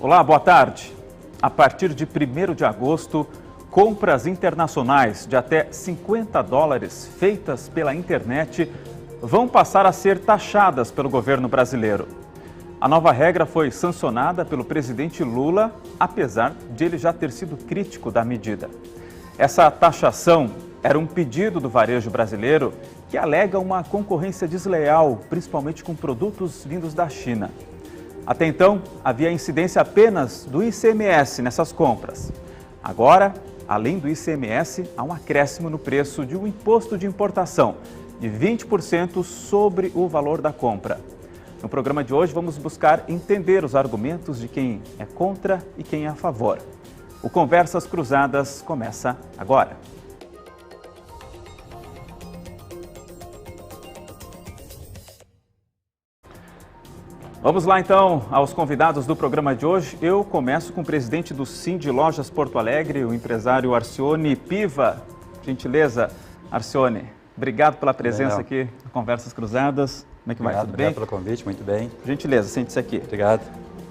Olá, boa tarde. A partir de 1º de agosto, compras internacionais de até $50 feitas pela internet vão passar a ser taxadas pelo governo brasileiro. A nova regra foi sancionada pelo presidente Lula, apesar de ele já ter sido crítico da medida. Essa taxação era um pedido do varejo brasileiro que alega uma concorrência desleal, principalmente com produtos vindos da China. Até então, havia incidência apenas do ICMS nessas compras. Agora, além do ICMS, há um acréscimo no preço de um imposto de importação de 20% sobre o valor da compra. No programa de hoje, vamos buscar entender os argumentos de quem é contra e quem é a favor. O Conversas Cruzadas começa agora. Vamos lá então aos convidados do programa de hoje. Eu começo com o presidente do Sind Lojas Porto Alegre, o empresário Arcione Piva. Gentileza, Arcione, obrigado pela presença aqui no Conversas Cruzadas. Como é que vai? Tudo bem? Obrigado pelo convite, muito bem. Gentileza, sente-se aqui. Obrigado.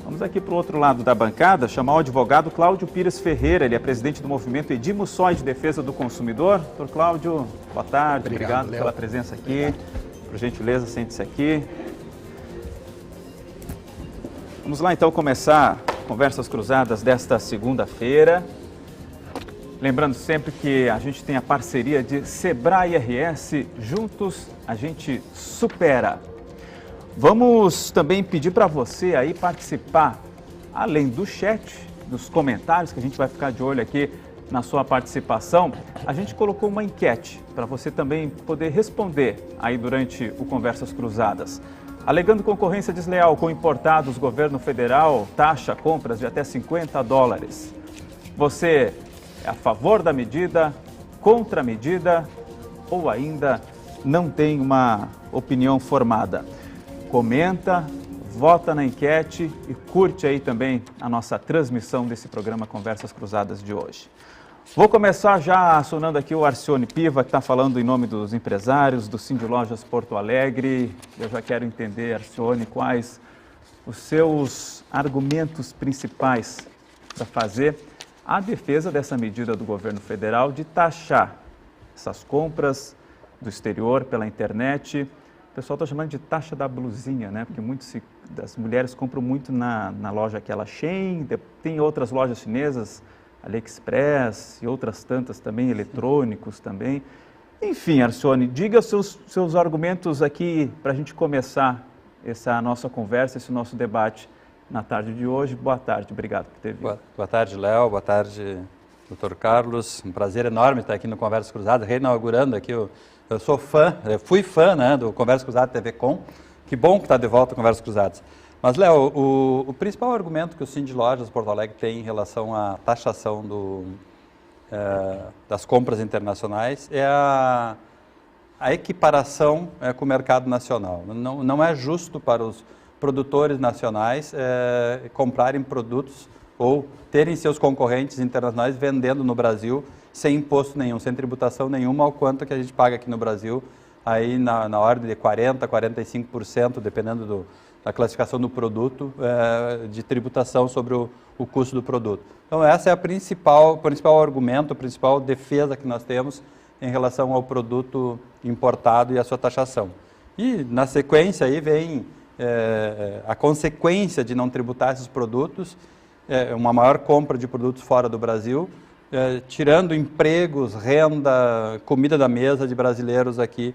Vamos aqui para o outro lado da bancada, chamar o advogado Cláudio Pires Ferreira. Ele é presidente do movimento Edimo-Sói de Defesa do Consumidor. Doutor Cláudio, boa tarde. Obrigado pela presença aqui. Por gentileza, sente-se aqui. Vamos lá então começar Conversas Cruzadas desta segunda-feira. Lembrando sempre que a gente tem a parceria de Sebrae RS, juntos a gente supera. Vamos também pedir para você aí participar, além do chat, dos comentários, que a gente vai ficar de olho aqui na sua participação. A gente colocou uma enquete para você também poder responder aí durante o Conversas Cruzadas. Alegando concorrência desleal com importados, o governo federal taxa compras de até $50. Você é a favor da medida, contra a medida ou ainda não tem uma opinião formada? Comenta, vota na enquete e curte aí também a nossa transmissão desse programa Conversas Cruzadas de hoje. Vou começar já acionando aqui o Arcione Piva, que está falando em nome dos empresários do Sind Lojas Porto Alegre. Eu já quero entender, Arcione, quais os seus argumentos principais para fazer a defesa dessa medida do governo federal de taxar essas compras do exterior pela internet. O pessoal está chamando de taxa da blusinha, né? Porque das mulheres compram muito na loja aquela Shein, tem outras lojas chinesas, AliExpress e outras tantas também, eletrônicos também. Enfim, Arcione, diga seus argumentos aqui para a gente começar essa nossa conversa, esse nosso debate na tarde de hoje. Boa tarde, obrigado por ter vindo. Boa tarde, Léo, boa tarde, doutor Carlos. Um prazer enorme estar aqui no Conversas Cruzadas, reinaugurando aqui. Eu sou fã, fui fã, né, do Conversas Cruzadas TV Com. Que bom que está de volta o Conversas Cruzadas. Mas, Léo, o principal argumento que o Sind Lojas Porto Alegre tem em relação à taxação das compras internacionais é a equiparação com o mercado nacional. Não é justo para os produtores nacionais comprarem produtos ou terem seus concorrentes internacionais vendendo no Brasil sem imposto nenhum, sem tributação nenhuma, ao quanto que a gente paga aqui no Brasil, aí na ordem de 40%, 45%, dependendo da classificação do produto, de tributação sobre o custo do produto. Então, essa é o principal argumento, a principal defesa que nós temos em relação ao produto importado e a sua taxação. E, na sequência, aí vem a consequência de não tributar esses produtos, uma maior compra de produtos fora do Brasil, tirando empregos, renda, comida da mesa de brasileiros aqui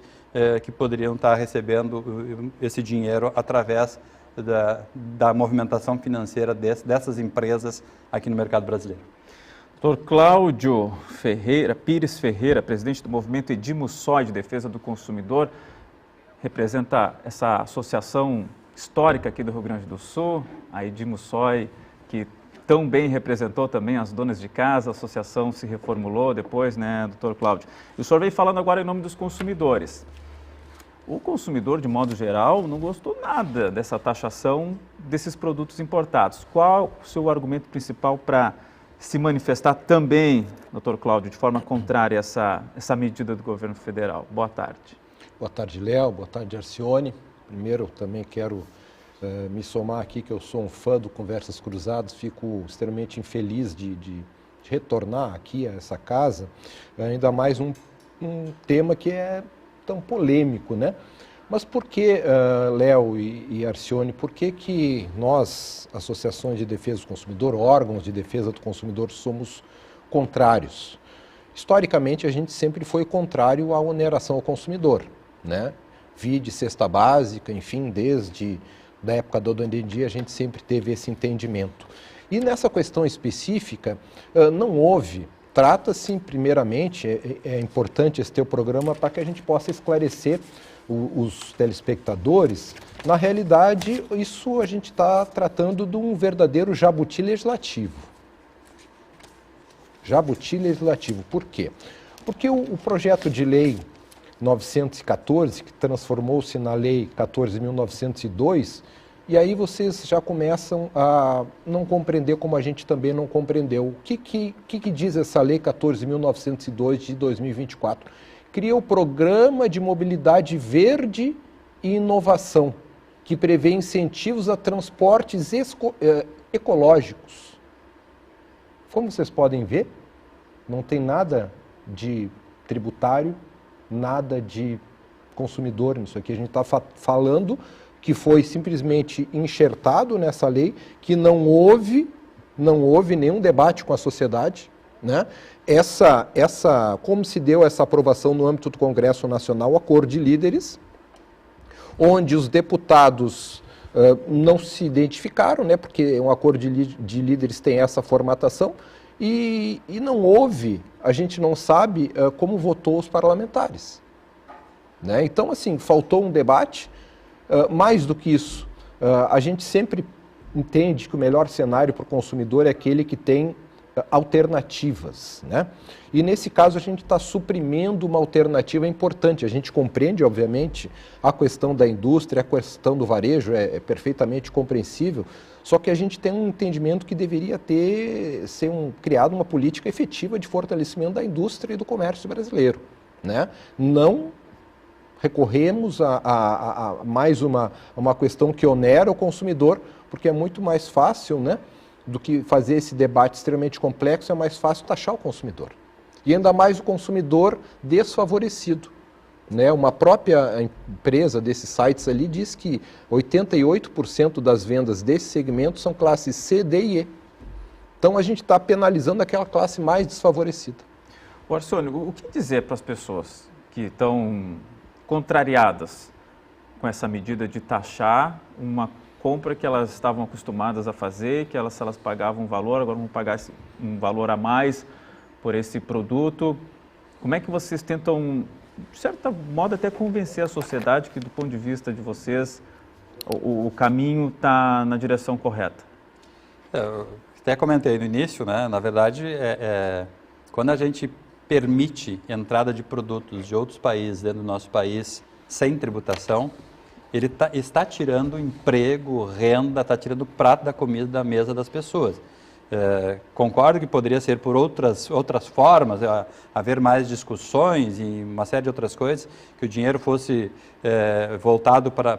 que poderiam estar recebendo esse dinheiro através da movimentação financeira dessas empresas aqui no mercado brasileiro. Doutor Cláudio Pires Ferreira, presidente do movimento Edimo-Sói de Defesa do Consumidor, representa essa associação histórica aqui do Rio Grande do Sul, a Edimo-Sói, que tão bem representou também as donas de casa, a associação se reformulou depois, né, doutor Cláudio? E o senhor veio falando agora em nome dos consumidores. O consumidor, de modo geral, não gostou nada dessa taxação desses produtos importados. Qual o seu argumento principal para se manifestar também, doutor Cláudio, de forma contrária a essa medida do governo federal? Boa tarde. Boa tarde, Léo. Boa tarde, Arcione. Primeiro, também quero me somar aqui, que eu sou um fã do Conversas Cruzadas, fico extremamente infeliz de retornar aqui a essa casa, ainda mais um tema que é tão polêmico, né? Mas por que, Léo e Arcione, por que nós, associações de defesa do consumidor, órgãos de defesa do consumidor, somos contrários? Historicamente, a gente sempre foi contrário à oneração ao consumidor, né? Vide cesta básica, enfim, desde da época do Odendi, a gente sempre teve esse entendimento. E nessa questão específica, não houve. Trata-se, primeiramente, é importante esse teu programa para que a gente possa esclarecer os telespectadores. Na realidade, isso a gente está tratando de um verdadeiro jabuti legislativo. Jabuti legislativo. Por quê? Porque o projeto de lei 914, que transformou-se na lei 14.902, e aí vocês já começam a não compreender como a gente também não compreendeu. O que diz essa lei 14.902 de 2024? Cria o Programa de Mobilidade Verde e Inovação, que prevê incentivos a transportes ecológicos. Como vocês podem ver, não tem nada de tributário, nada de consumidor nisso aqui. A gente está falando que foi simplesmente enxertado nessa lei, que não houve nenhum debate com a sociedade, né? Como se deu essa aprovação no âmbito do Congresso Nacional, o acordo de líderes, onde os deputados não se identificaram, né? Porque um acordo de líderes tem essa formatação, e não houve, a gente não sabe como votou os parlamentares, né? Então, assim, faltou um debate. Mais do que isso, a gente sempre entende que o melhor cenário para o consumidor é aquele que tem alternativas, né? E nesse caso a gente está suprimindo uma alternativa importante. A gente compreende, obviamente, a questão da indústria, a questão do varejo, é perfeitamente compreensível, só que a gente tem um entendimento que deveria ser criado uma política efetiva de fortalecimento da indústria e do comércio brasileiro, né? Não recorremos a mais uma questão que onera o consumidor, porque é muito mais fácil, né, do que fazer esse debate extremamente complexo, é mais fácil taxar o consumidor. E ainda mais o consumidor desfavorecido, né? Uma própria empresa desses sites ali diz que 88% das vendas desse segmento são classes C, D e E. Então a gente está penalizando aquela classe mais desfavorecida. Arcione, o que dizer para as pessoas que estão contrariadas com essa medida de taxar uma compra que elas estavam acostumadas a fazer, que se elas pagavam um valor, agora vão pagar um valor a mais por esse produto? Como é que vocês tentam, de certo modo, até convencer a sociedade que, do ponto de vista de vocês, o caminho está na direção correta? Eu até comentei no início, né? Na verdade, quando a gente permite entrada de produtos de outros países dentro do nosso país sem tributação, ele está tirando emprego, renda, está tirando o prato da comida da mesa das pessoas. Concordo que poderia ser por outras formas, haver mais discussões e uma série de outras coisas, que o dinheiro fosse voltado para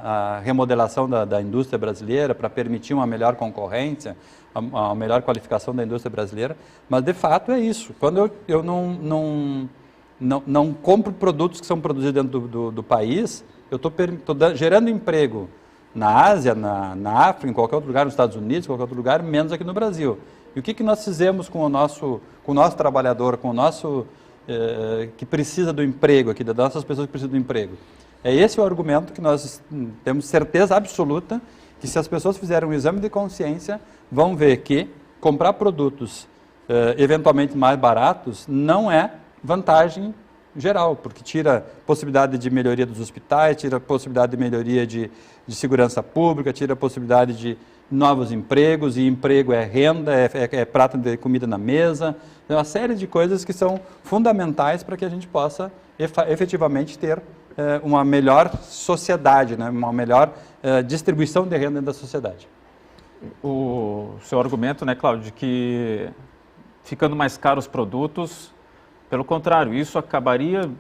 a remodelação da indústria brasileira, para permitir uma melhor concorrência, a melhor qualificação da indústria brasileira, mas de fato é isso. Quando eu não compro produtos que são produzidos dentro do país, eu estou gerando emprego na Ásia, na África, em qualquer outro lugar, nos Estados Unidos, em qualquer outro lugar, menos aqui no Brasil. E o que nós fizemos com o nosso trabalhador, com o nosso que precisa do emprego aqui, das nossas pessoas que precisam do emprego? É esse o argumento que nós temos certeza absoluta que, se as pessoas fizerem um exame de consciência, vão ver que comprar produtos eventualmente mais baratos não é vantagem geral, porque tira possibilidade de melhoria dos hospitais, tira possibilidade de melhoria de segurança pública, tira possibilidade de novos empregos, e emprego é renda, é prato de comida na mesa, é uma série de coisas que são fundamentais para que a gente possa efetivamente ter uma melhor sociedade, né? Uma melhor distribuição de renda da sociedade. O seu argumento, né, Cláudio, de que ficando mais caros os produtos, pelo contrário, isso acabaria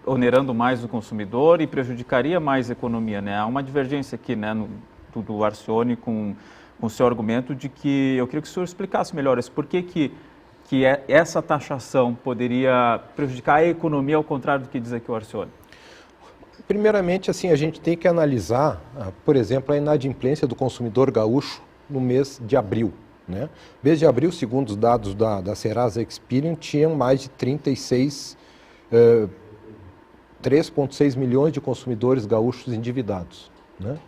onerando mais o consumidor e prejudicaria mais a economia, né? Há uma divergência aqui, né, do Arcioni com o seu argumento de que eu queria que o senhor explicasse melhor isso. Por que essa taxação poderia prejudicar a economia ao contrário do que diz aqui o Arcioni? Primeiramente, assim, a gente tem que analisar, por exemplo, a inadimplência do consumidor gaúcho no mês de abril. Né? Mês de abril, segundo os dados da Serasa Experian, tinham mais de 3,6 milhões de consumidores gaúchos endividados. Né?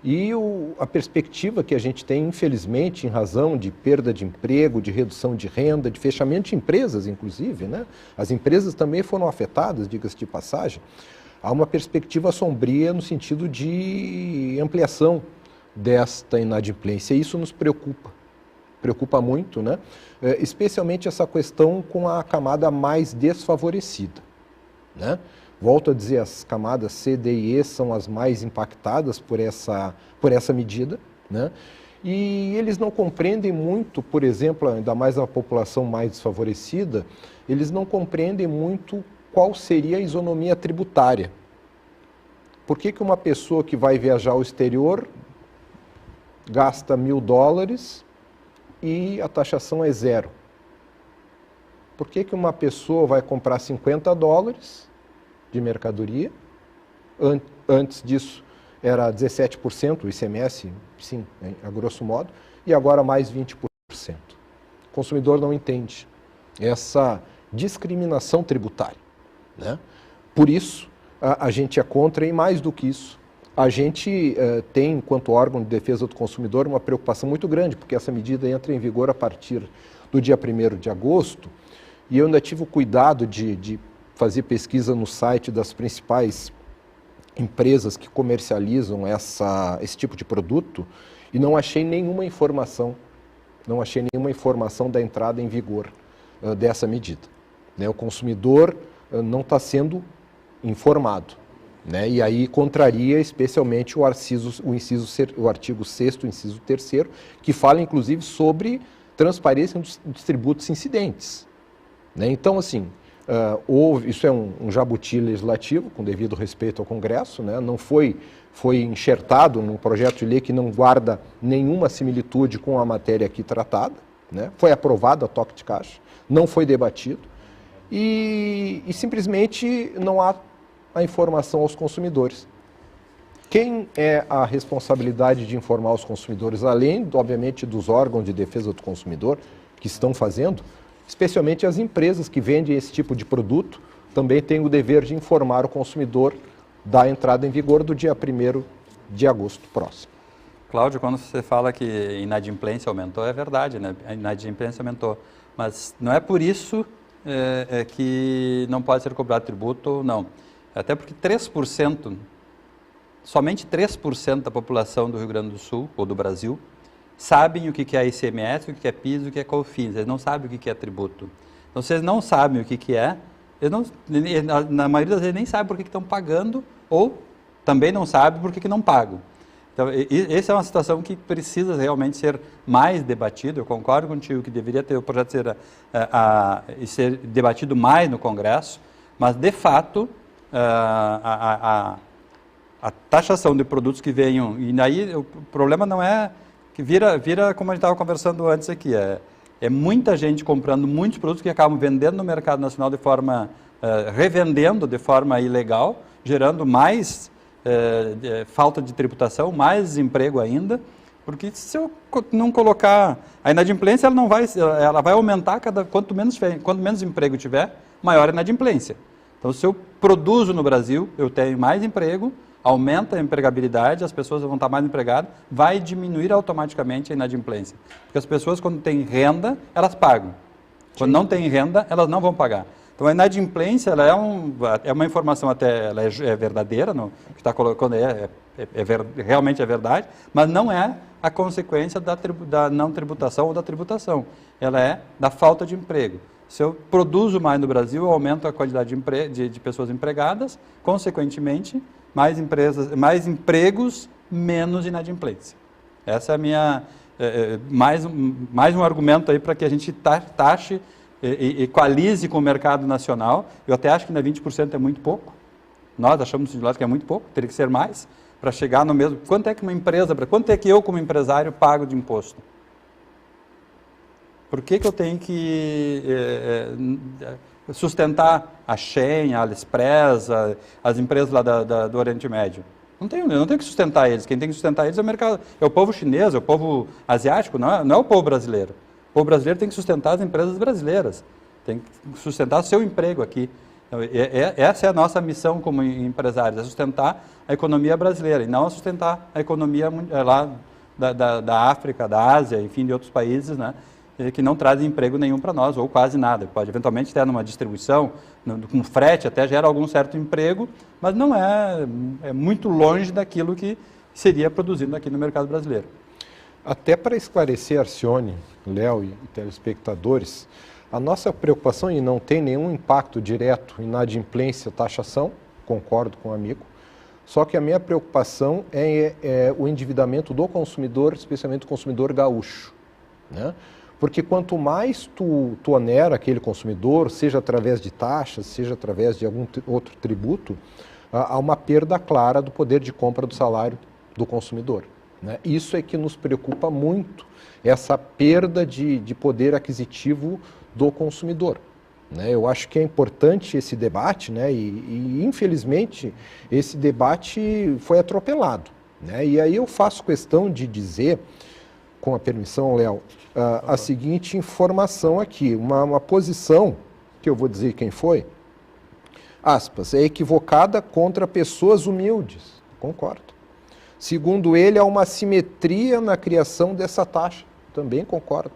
E a perspectiva que a gente tem, infelizmente, em razão de perda de emprego, de redução de renda, de fechamento de empresas, inclusive, né? As empresas também foram afetadas, diga-se de passagem. Há uma perspectiva sombria no sentido de ampliação desta inadimplência. E isso nos preocupa muito, né? Especialmente essa questão com a camada mais desfavorecida. Né? Volto a dizer, as camadas C, D e E são as mais impactadas por essa medida. Né? E eles não compreendem muito, por exemplo, ainda mais a população mais desfavorecida, eles não compreendem muito qual seria a isonomia tributária. Por que uma pessoa que vai viajar ao exterior gasta $1.000 e a taxação é zero? Por que uma pessoa vai comprar $50 de mercadoria? Antes disso era 17% o ICMS, sim, a grosso modo, e agora mais 20%. O consumidor não entende essa discriminação tributária. Né? Por isso, a gente é contra, e mais do que isso, a gente tem, enquanto órgão de defesa do consumidor, uma preocupação muito grande, porque essa medida entra em vigor a partir do dia 1º de agosto, e eu ainda tive o cuidado de fazer pesquisa no site das principais empresas que comercializam esse tipo de produto, e não achei nenhuma informação da entrada em vigor dessa medida. Né? O consumidor não está sendo informado, né? E aí contraria especialmente o artigo 6º, inciso 3º, que fala inclusive sobre transparência dos tributos incidentes. Né? Então, assim, isso é um jabuti legislativo, com devido respeito ao Congresso, né? Não foi enxertado num projeto de lei que não guarda nenhuma similitude com a matéria aqui tratada, né? Foi aprovado a toque de caixa, não foi debatido, e simplesmente não há a informação aos consumidores. Quem é a responsabilidade de informar os consumidores, além, obviamente, dos órgãos de defesa do consumidor que estão fazendo, especialmente as empresas que vendem esse tipo de produto, também têm o dever de informar o consumidor da entrada em vigor do dia 1º de agosto próximo. Cláudio, quando você fala que a inadimplência aumentou, é verdade, né? A inadimplência aumentou, mas não é por isso que não pode ser cobrado tributo, não. Até porque somente 3% da população do Rio Grande do Sul, ou do Brasil, sabem o que é ICMS, o que é PIS, o que é COFINS. Eles não sabem o que é tributo. Então, se eles não sabem o que é, na maioria das vezes nem sabem por que estão pagando, ou também não sabem por que não pagam. Então, essa é uma situação que precisa realmente ser mais debatida. Eu concordo contigo que deveria ter o projeto ser debatido mais no Congresso, mas, de fato, a taxação de produtos que venham, e aí o problema não é que vira como a gente estava conversando antes aqui, é muita gente comprando muitos produtos que acabam vendendo no mercado nacional de forma, revendendo de forma ilegal, gerando mais falta de tributação, mais desemprego ainda, porque se eu não colocar a inadimplência, ela vai aumentar quanto menos emprego tiver, maior a inadimplência. Então, se eu produzo no Brasil, eu tenho mais emprego, aumenta a empregabilidade, as pessoas vão estar mais empregadas, vai diminuir automaticamente a inadimplência. Porque as pessoas, quando têm renda, elas pagam. Quando não têm renda, elas não vão pagar. Então, a inadimplência ela é uma informação ela é verdadeira, não, que está colocando realmente é verdade, mas não é a consequência da não tributação ou da tributação. Ela é da falta de emprego. Se eu produzo mais no Brasil, eu aumento a quantidade de pessoas empregadas, consequentemente, mais empregos, menos inadimplência. Essa é a minha mais um argumento aí para que a gente taxe equalize com o mercado nacional. Eu até acho que ainda 20% é muito pouco. Nós achamos de lado que é muito pouco, teria que ser mais, para chegar no mesmo. Quanto é que uma empresa, quanto é que eu, como empresário, pago de imposto? Por que eu tenho que sustentar a Shein, a AliExpress, as empresas lá do Oriente Médio? Eu não tenho que sustentar eles. Quem tem que sustentar eles é o mercado, é o povo chinês, é o povo asiático, não é o povo brasileiro. O povo brasileiro tem que sustentar as empresas brasileiras, tem que sustentar o seu emprego aqui. Então, essa é a nossa missão como empresários, é sustentar a economia brasileira e não sustentar a economia lá da África, da Ásia, enfim, de outros países, né, que não trazem emprego nenhum para nós, ou quase nada. Pode eventualmente ter numa distribuição, com frete até gera algum certo emprego, mas não é muito longe daquilo que seria produzido aqui no mercado brasileiro. Até para esclarecer, Arcione, Léo e telespectadores, a nossa preocupação, e não tem nenhum impacto direto, inadimplência, taxação, concordo com o amigo, só que a minha preocupação é o endividamento do consumidor, especialmente do consumidor gaúcho, né? Porque quanto mais tu onera aquele consumidor, seja através de taxas, seja através de algum outro tributo, há uma perda clara do poder de compra do salário do consumidor, né? Isso é que nos preocupa muito, essa perda de poder aquisitivo do consumidor, né? Eu acho que é importante esse debate, né? E infelizmente esse debate foi atropelado, né? E aí eu faço questão de dizer, com a permissão, Léo, a seguinte informação aqui, uma posição, que eu vou dizer quem foi, aspas, é equivocada contra pessoas humildes, concordo. Segundo ele, há uma assimetria na criação dessa taxa, também concordo.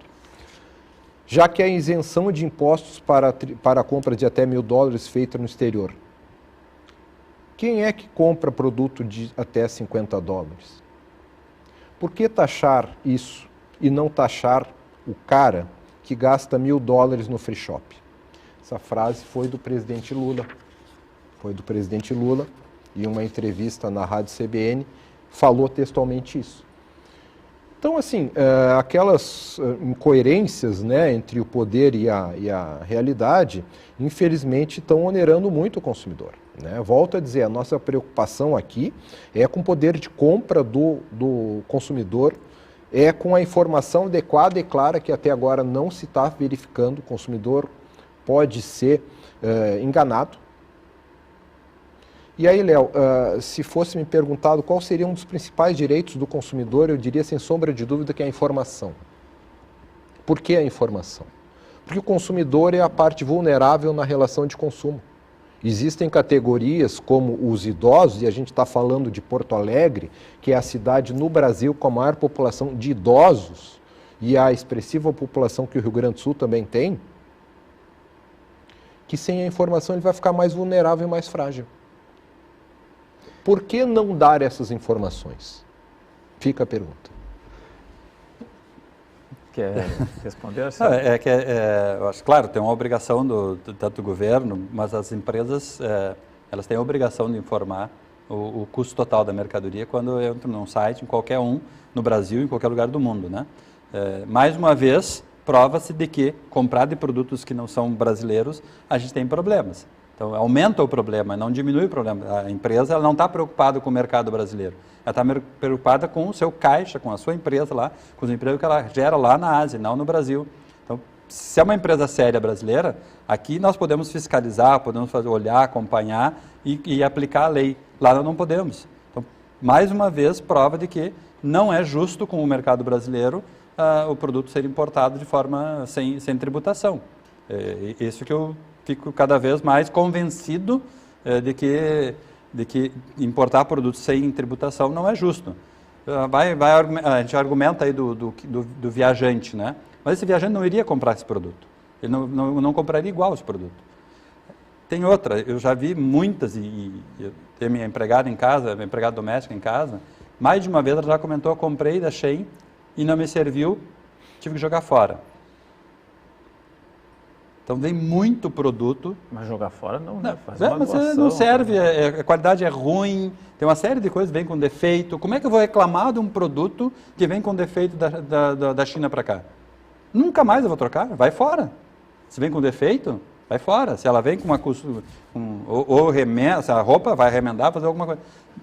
Já que a isenção de impostos para a compra de até $1.000 feita no exterior. Quem é que compra produto de até $50? Por que taxar isso e não taxar o cara que gasta $1.000 no free shop? Essa frase foi do presidente Lula. Foi do presidente Lula, em uma entrevista na Rádio CBN, falou textualmente isso. Então, assim, aquelas incoerências, né, entre o poder e a realidade, infelizmente, estão onerando muito o consumidor, né? Volto a dizer, a nossa preocupação aqui é com o poder de compra do consumidor, é com a informação adequada e clara que até agora não se está verificando. O consumidor pode ser enganado. E aí, Léo, se fosse me perguntado qual seria um dos principais direitos do consumidor, eu diria sem sombra de dúvida que é a informação. Por que a informação? Porque o consumidor é a parte vulnerável na relação de consumo. Existem categorias como os idosos, e a gente está falando de Porto Alegre, que é a cidade no Brasil com a maior população de idosos, e a expressiva população que o Rio Grande do Sul também tem, que sem a informação ele vai ficar mais vulnerável e mais frágil. Por que não dar essas informações? Fica a pergunta. Quer responder? Eu acho, claro, tem uma obrigação tanto do governo, mas as empresas elas têm a obrigação de informar o custo total da mercadoria quando eu entro num site, em qualquer um, no Brasil, em qualquer lugar do mundo, né? Mais uma vez, prova-se de que comprar de produtos que não são brasileiros, a gente tem problemas. Então, aumenta o problema, não diminui o problema. A empresa ela não está preocupada com o mercado brasileiro. Ela está preocupada com o seu caixa, com a sua empresa lá, com os empregos que ela gera lá na Ásia, não no Brasil. Então, se é uma empresa séria brasileira, aqui nós podemos fiscalizar, podemos olhar, acompanhar e aplicar a lei. Lá nós não podemos. Então, mais uma vez, prova de que não é justo com o mercado brasileiro o produto ser importado de forma sem tributação. Isso que eu fico cada vez mais convencido de que importar produtos sem tributação não é justo. A gente argumenta aí do viajante, né? Mas esse viajante não iria comprar esse produto. Ele não compraria igual esse produto. Tem outra, eu já vi muitas, e ter minha empregada em casa, minha empregada doméstica em casa, mais de uma vez ela já comentou, eu comprei da Shein e não me serviu, tive que jogar fora. Então vem muito produto. Mas jogar fora não faz mas não serve, a qualidade é ruim, tem uma série de coisas que vem com defeito. Como é que eu vou reclamar de um produto que vem com defeito da China para cá? Nunca mais eu vou trocar, vai fora. Se vem com defeito, vai fora. Se ela vem com uma ou remenda, se a roupa vai remendar, fazer alguma coisa.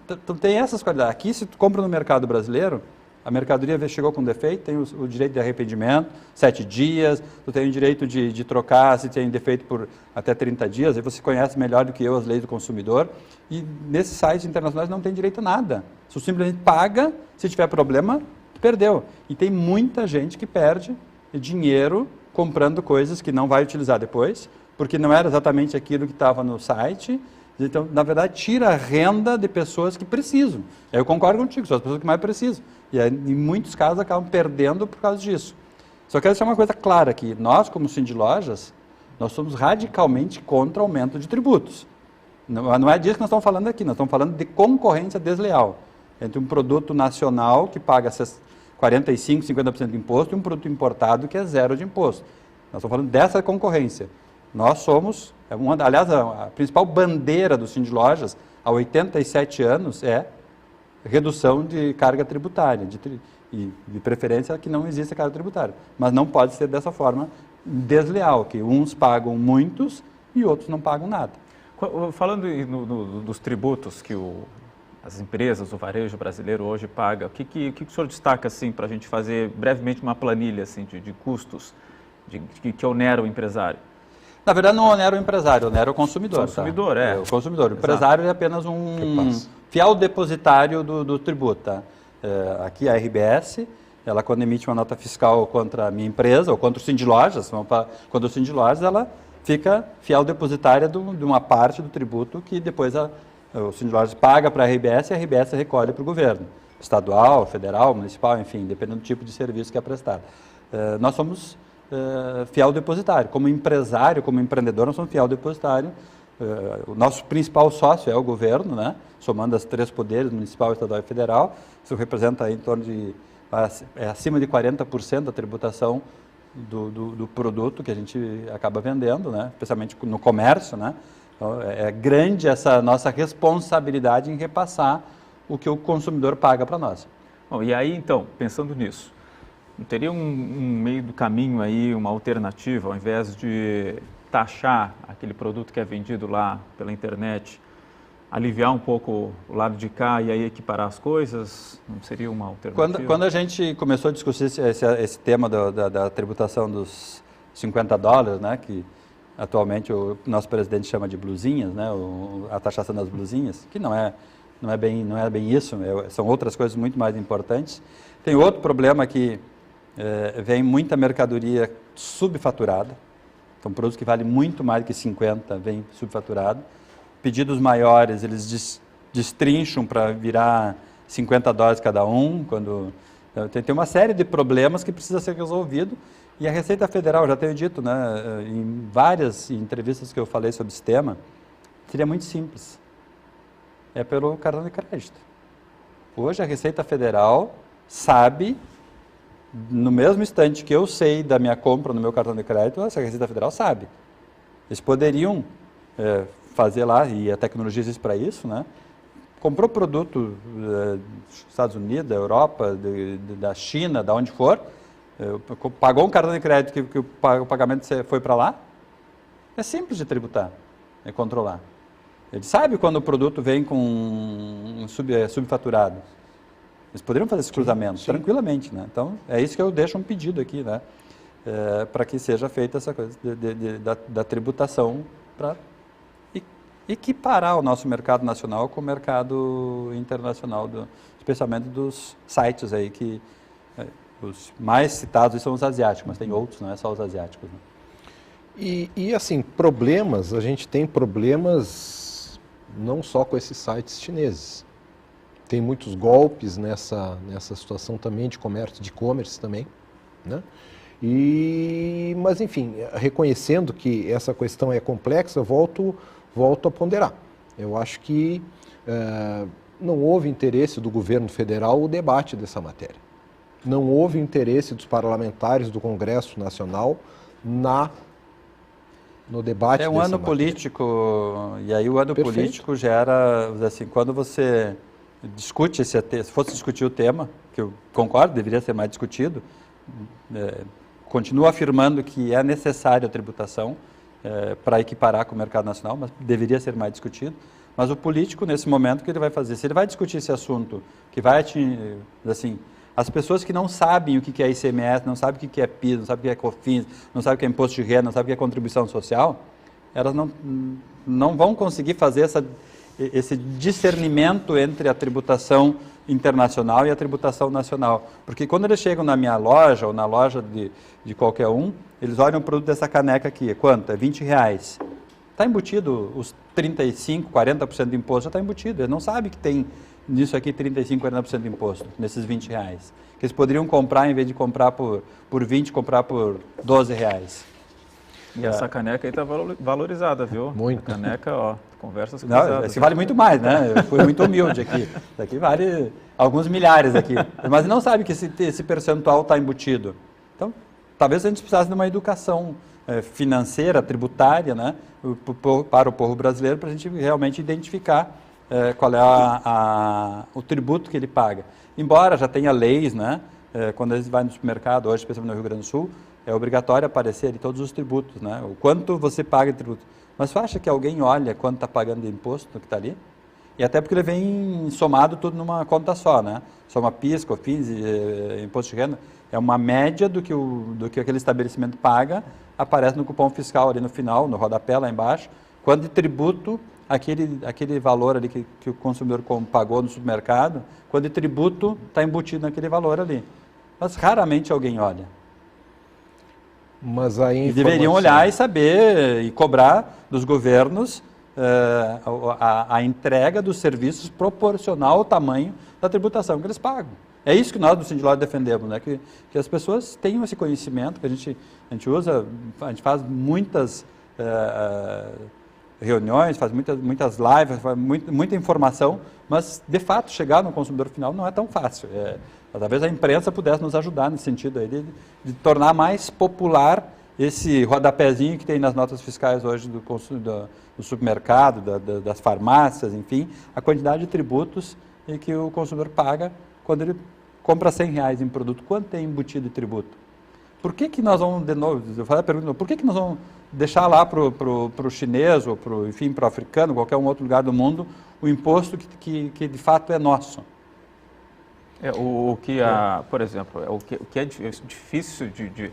Então tem essas qualidades. Aqui, se tu compra no mercado brasileiro, a mercadoria chegou com defeito, tem o direito de arrependimento, 7 dias, tu tem o direito de trocar se tem defeito por até 30 dias, aí você conhece melhor do que eu as leis do consumidor, e nesses sites internacionais não tem direito a nada. Tu simplesmente paga, se tiver problema, tu perdeu. E tem muita gente que perde dinheiro comprando coisas que não vai utilizar depois, porque não era exatamente aquilo que estava no site. Então, na verdade, tira a renda de pessoas que precisam. Eu concordo contigo, são as pessoas que mais precisam. E aí, em muitos casos acabam perdendo por causa disso. Só quero deixar uma coisa clara aqui. Nós, como Sindilojas, nós somos radicalmente contra o aumento de tributos. Não é disso que nós estamos falando aqui, nós estamos falando de concorrência desleal entre um produto nacional que paga 45%, 50% de imposto e um produto importado que é zero de imposto. Nós estamos falando dessa concorrência. Nós somos, aliás, a principal bandeira do Sindilojas há 87 anos é redução de carga tributária, e de preferência que não exista carga tributária. Mas não pode ser dessa forma desleal, que uns pagam muitos e outros não pagam nada. Falando dos tributos que as empresas, o varejo brasileiro hoje paga, o que o senhor destaca assim, para a gente fazer brevemente uma planilha assim, de custos que onera o empresário? Na verdade, não onera o empresário, onera o consumidor. O consumidor, tá? O consumidor. O empresário é apenas um fiel depositário do tributo. Tá? Aqui a RBS, ela quando emite uma nota fiscal contra a minha empresa ou contra o Sindilojas, contra o Sindilojas, ela fica fiel depositária de uma parte do tributo que depois o Sindilojas paga para a RBS e a RBS recolhe para o governo, estadual, federal, municipal, enfim, dependendo do tipo de serviço que é prestado. Nós somos fiel depositário. Como empresário, como empreendedor, nós somos fiel depositário. O nosso principal sócio é o governo, né? Somando os 3 poderes, municipal, estadual e federal. Isso representa em torno de acima de 40% da tributação do produto que a gente acaba vendendo, né? Especialmente no comércio, né? Então, é grande essa nossa responsabilidade em repassar o que o consumidor paga para nós. Bom, e aí, então, pensando nisso, não teria um meio do caminho aí, uma alternativa, ao invés de taxar aquele produto que é vendido lá pela internet, aliviar um pouco o lado de cá e aí equiparar as coisas? Não seria uma alternativa? Quando a gente começou a discutir esse tema da tributação dos $50, né, que atualmente o nosso presidente chama de blusinhas, né, a taxação das blusinhas, que não é bem isso, são outras coisas muito mais importantes. Tem outro problema que vem muita mercadoria subfaturada, então produtos que valem muito mais do que 50 vem subfaturado. Pedidos maiores, eles destrincham para virar $50 cada um, tem uma série de problemas que precisa ser resolvido. E a Receita Federal, já tenho dito, né, em várias entrevistas que eu falei sobre esse tema, seria muito simples. É pelo cartão de crédito. Hoje a Receita Federal sabe, no mesmo instante que eu sei da minha compra no meu cartão de crédito, a Receita Federal sabe. Eles poderiam fazer lá, e a tecnologia existe para isso, né? Comprou produto dos Estados Unidos, da Europa, da China, da onde for, pagou um cartão de crédito que o pagamento foi para lá, é simples de tributar, controlar. Ele sabe quando o produto vem com subfaturado. Eles poderiam fazer esse cruzamento tranquilamente, né? Então, é isso que eu deixo um pedido aqui, né? Para que seja feita essa coisa da tributação para equiparar o nosso mercado nacional com o mercado internacional, especialmente dos sites aí que os mais citados são os asiáticos, mas tem outros, não é só os asiáticos. Né? E assim, problemas, a gente tem problemas não só com esses sites chineses. Tem muitos golpes nessa situação também de comércio, de e-commerce também, né? Mas enfim, reconhecendo que essa questão é complexa, volto a ponderar. Eu acho que não houve interesse do governo federal o debate dessa matéria. Não houve interesse dos parlamentares do Congresso Nacional no debate dessa matéria. É um ano político, e aí o ano político gera, assim, quando você discute se fosse discutir o tema, que eu concordo, deveria ser mais discutido, continuo afirmando que é necessária a tributação para equiparar com o mercado nacional, mas deveria ser mais discutido. Mas o político, nesse momento, o que ele vai fazer? Se ele vai discutir esse assunto, que vai atingir, assim, as pessoas que não sabem o que é ICMS, não sabem o que é PIS, não sabem o que é COFINS, não sabem o que é imposto de renda, não sabem o que é contribuição social, elas não vão conseguir fazer esse discernimento entre a tributação internacional e a tributação nacional. Porque quando eles chegam na minha loja ou na loja de qualquer um, eles olham o produto dessa caneca aqui, quanto? É R$20. Está embutido os 35%, 40% de imposto, já está embutido. Eles não sabem que tem nisso aqui 35%, 40% de imposto, nesses R$20. Que eles poderiam comprar, em vez de comprar por 20, comprar por R$12. E essa caneca aí está valorizada, viu? Muito. A caneca, ó, conversas cruzadas. Não, esse vale muito mais, né? Eu fui muito humilde aqui. Isso aqui vale alguns milhares aqui. Mas não sabe que esse percentual está embutido. Então, talvez a gente precisasse de uma educação financeira, tributária, né? Para o povo brasileiro, para a gente realmente identificar qual é o tributo que ele paga. Embora já tenha leis, né? Quando a gente vai no supermercado, hoje, especialmente no Rio Grande do Sul, é obrigatório aparecer de todos os tributos, né? O quanto você paga de tributo. Mas você acha que alguém olha quanto está pagando de imposto no que está ali? E até porque ele vem somado tudo numa conta só, né? Soma PIS, COFINS, imposto de renda. É uma média do que aquele estabelecimento paga, aparece no cupom fiscal ali no final, no rodapé lá embaixo, quanto de tributo aquele valor ali que o consumidor pagou no supermercado, quanto de tributo está embutido naquele valor ali. Mas raramente alguém olha. Mas aí deveriam olhar e saber e cobrar dos governos a entrega dos serviços proporcional ao tamanho da tributação que eles pagam. É isso que nós do Sindilog defendemos, né? Que as pessoas tenham esse conhecimento, que a gente usa, a gente faz muitas reuniões, faz muitas lives, faz muita informação, mas de fato chegar no consumidor final não é tão fácil. Talvez a imprensa pudesse nos ajudar nesse sentido aí, de tornar mais popular esse rodapézinho que tem nas notas fiscais hoje do supermercado, das farmácias, enfim, a quantidade de tributos que o consumidor paga quando ele compra R$100 em produto. Quanto tem embutido de tributo? Por que nós vamos, de novo, eu falei a pergunta, por que nós vamos deixar lá para o chinês ou para o africano, qualquer um outro lugar do mundo, o imposto que de fato é nosso? Por exemplo, o que é difícil de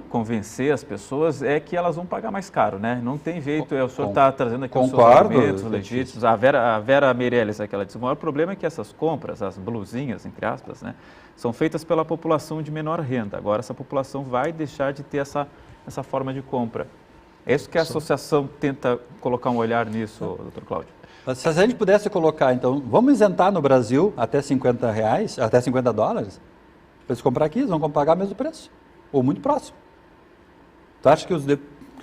convencer as pessoas é que elas vão pagar mais caro, né? Não tem jeito, o senhor está trazendo aqui os seus argumentos legítimos. A Vera Meirelles, ela disse, o maior problema é que essas compras, as blusinhas, entre aspas, né, são feitas pela população de menor renda. Agora essa população vai deixar de ter essa forma de compra. É isso que a associação tenta colocar um olhar nisso, doutor Cláudio? Se a gente pudesse colocar, então, vamos isentar no Brasil até R$50, até $50, para eles comprar aqui, eles vão pagar o mesmo preço, ou muito próximo. Tu acha que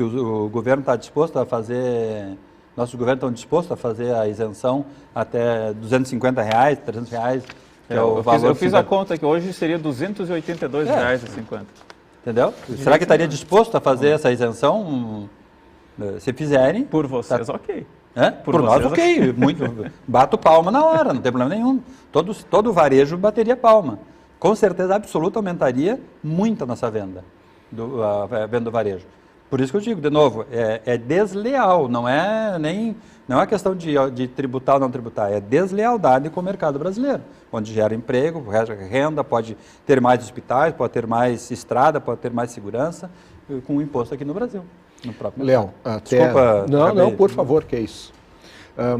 o governo está disposto a fazer, nossos governos estão dispostos a fazer a isenção até R$250, R$300, que é o valor? Eu fiz a conta que hoje seria R$282,50. Entendeu? Será que estaria disposto a fazer essa isenção? Se fizerem... Por vocês, ok. Por nós, ok. Bato palma na hora, não tem problema nenhum. Todo o varejo bateria palma. Com certeza absoluta aumentaria muito a nossa venda, a venda do varejo. Por isso que eu digo, de novo, é desleal, não é uma questão de tributar ou não tributar, é deslealdade com o mercado brasileiro, onde gera emprego, gera renda, pode ter mais hospitais, pode ter mais estrada, pode ter mais segurança, com o imposto aqui no Brasil. Léo, desculpa. Não, por favor, que é isso.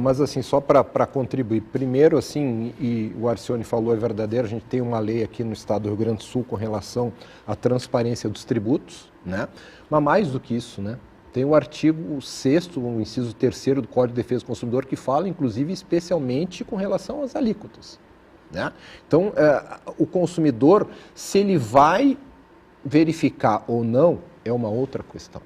Mas assim, só para contribuir, primeiro assim, e o Arcioni falou, é verdadeiro, a gente tem uma lei aqui no estado do Rio Grande do Sul com relação à transparência dos tributos, né? Mas mais do que isso, né? Tem o artigo 6º, o inciso 3º do Código de Defesa do Consumidor, que fala, inclusive, especialmente com relação às alíquotas, né? Então, o consumidor, se ele vai verificar ou não, é uma outra questão.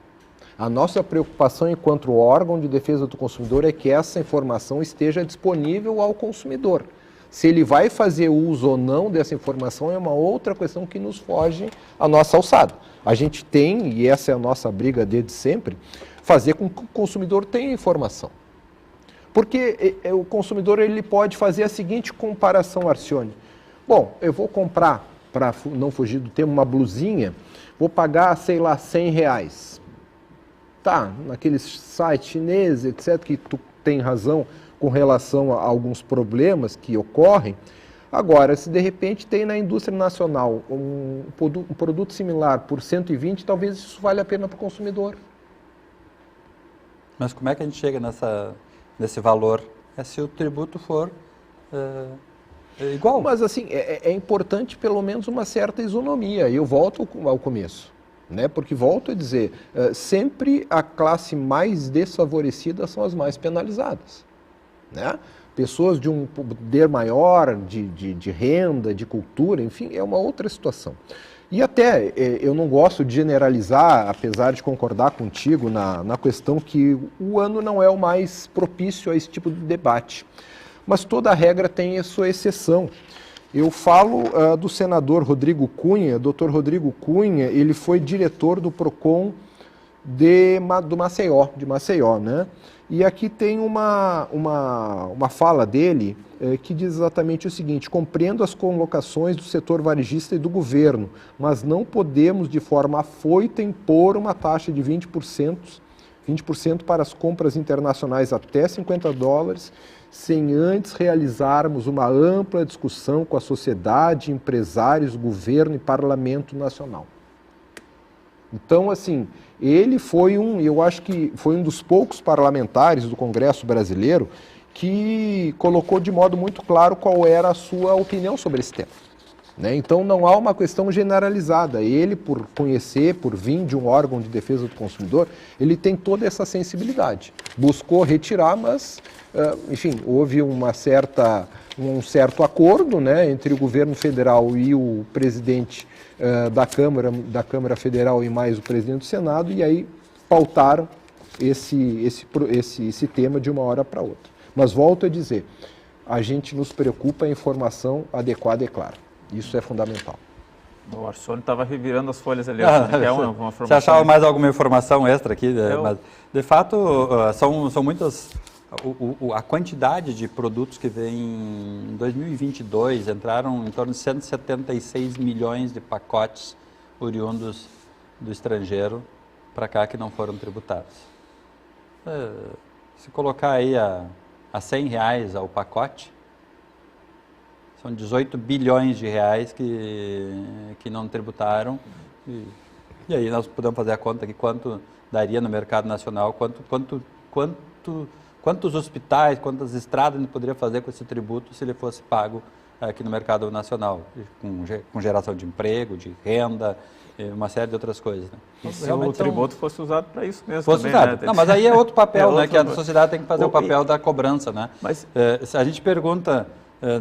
A nossa preocupação enquanto órgão de defesa do consumidor é que essa informação esteja disponível ao consumidor. Se ele vai fazer uso ou não dessa informação é uma outra questão que nos foge à nossa alçada. A gente tem, e essa é a nossa briga desde sempre, fazer com que o consumidor tenha informação. Porque o consumidor ele pode fazer a seguinte comparação, Arcioni. Bom, eu vou comprar para não fugir do tema, uma blusinha, vou pagar, sei lá, R$100. Tá, naqueles sites chineses, etc., que tu tem razão com relação a alguns problemas que ocorrem. Agora, se de repente tem na indústria nacional um produto similar por 120, talvez isso valha a pena para o consumidor. Mas como é que a gente chega nesse valor? É se o tributo for igual. Mas assim, é importante pelo menos uma certa isonomia. Eu volto ao começo, né? Porque volto a dizer, sempre a classe mais desfavorecida são as mais penalizadas, né? Pessoas de um poder maior, de renda, de cultura, enfim, é uma outra situação. E até, eu não gosto de generalizar, apesar de concordar contigo na questão que o ano não é o mais propício a esse tipo de debate. Mas toda regra tem a sua exceção. Eu falo do senador Rodrigo Cunha. Dr. Rodrigo Cunha, ele foi diretor do PROCON de Maceió, né? E aqui tem uma fala dele que diz exatamente o seguinte: compreendo as colocações do setor varejista e do governo, mas não podemos de forma afoita impor uma taxa de 20% para as compras internacionais até $50, sem antes realizarmos uma ampla discussão com a sociedade, empresários, governo e parlamento nacional. Então, assim, ele foi eu acho que foi um dos poucos parlamentares do Congresso brasileiro que colocou de modo muito claro qual era a sua opinião sobre esse tema, né? Então, não há uma questão generalizada. Ele, por conhecer, por vir de um órgão de defesa do consumidor, ele tem toda essa sensibilidade. Buscou retirar, mas, enfim, houve um certo acordo, né, entre o governo federal e o presidente da Câmara Federal e mais o presidente do Senado, e aí pautaram esse tema de uma hora para outra. Mas volto a dizer, a gente nos preocupa a informação adequada e clara. Isso é fundamental. O Arsônio estava revirando as folhas ali. Quer uma informação? Você achava mais alguma informação extra aqui? Mas, de fato, são muitas... A quantidade de produtos que vem em 2022 entraram em torno de 176 milhões de pacotes oriundos do estrangeiro para cá que não foram tributados. Se colocar aí a R$100 ao pacote, são 18 bilhões de reais que não tributaram. E aí nós podemos fazer a conta de quanto daria no mercado nacional, quantos hospitais, quantas estradas ele poderia fazer com esse tributo se ele fosse pago aqui no mercado nacional, com geração de emprego, de renda, uma série de outras coisas. Né? E se o tributo fosse usado para isso mesmo fosse também, usado. né? Não, mas aí é outro papel, né, que a sociedade tem que fazer o papel da cobrança. Né? Mas... Se a gente pergunta,